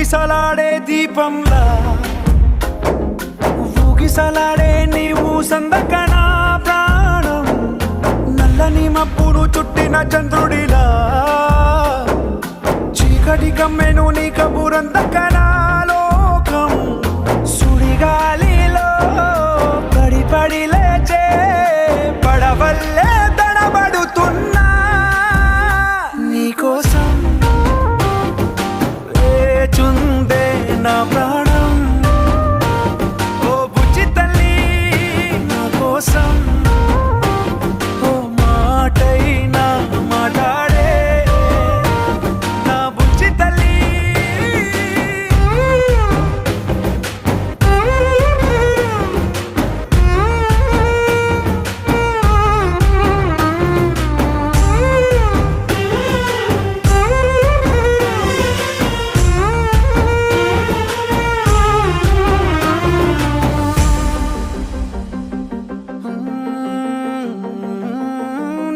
ఊగిసలాడే దీపంలా ఊగిసలాడే నీవు సందకనా ప్రాణం నల్లని మబ్బును చుట్టిన చంద్రుడిలా చీకటి కమ్మెను నీ కబురందకనా లోకం సుడిగాలిలో పడి పడి లేచే పడవల్లే తడబడుతున్నా నీకోసం వేచుందే నా ప్రాణం ఓ బుజ్జి తల్లి నా కోసం ఓ మాటైనా మాట్లాడే నా బుజ్జి తల్లి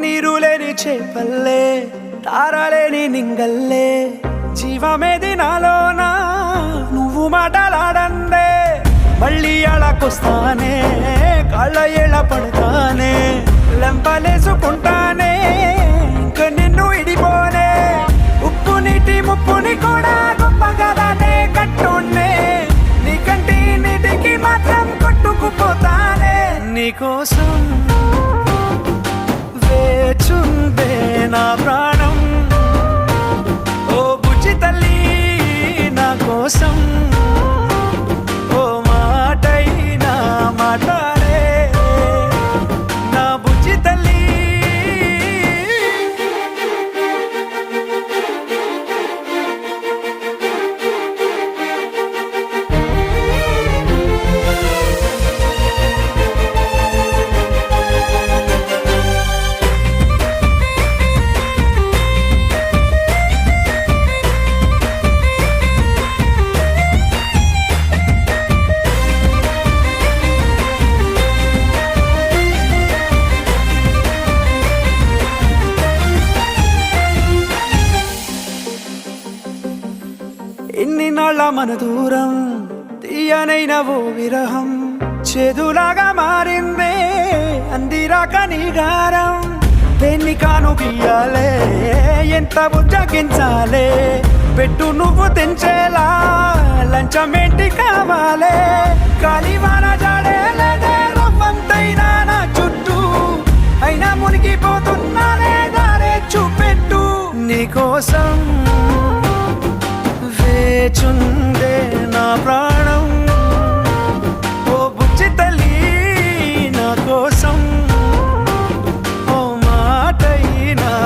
నీరులేని చేపల్లే తారలేని నింగల్లే జీవమేది నాలోనా నువ్వు మాటలాడందే మళ్ళీ అళకొస్తానే కాళ్ళ ఏళ్ళ పడతానే లెంపలేసుకుంటానే ఇంక నిన్ను ఇడిపోనే ఉప్పు నీటి ముప్పుని కూడా గొప్పగా దాటే కట్టున్నే నీ కంటి నీటికి మాత్రం కొట్టుకుపోతానే నీకోసం వేచుందే నా ప్రాణం ఓ బుజ్జి తల్లి నా కోసం ఓ మాటైనా మాట్లాడే నా బుజ్జి తల్లి ఎన్ని నాళ్ళ మన దూరం తీయనైన ఓ విరహం చేదులాగా మారిందే అందిరాక నీగారం దేన్ని కాను గీయాలే ఎంత బుజ్జగించాలే పెట్టు నువ్వు తెంచేలా లంచమేంటి కావాలే కాలివాన జాడేలేదే రవ్వంతైనా నా చుట్టూ అయినా మునిగిపోతున్నానే దారే చూపెట్టు నీకోసం వేచుందే నా ప్రాణం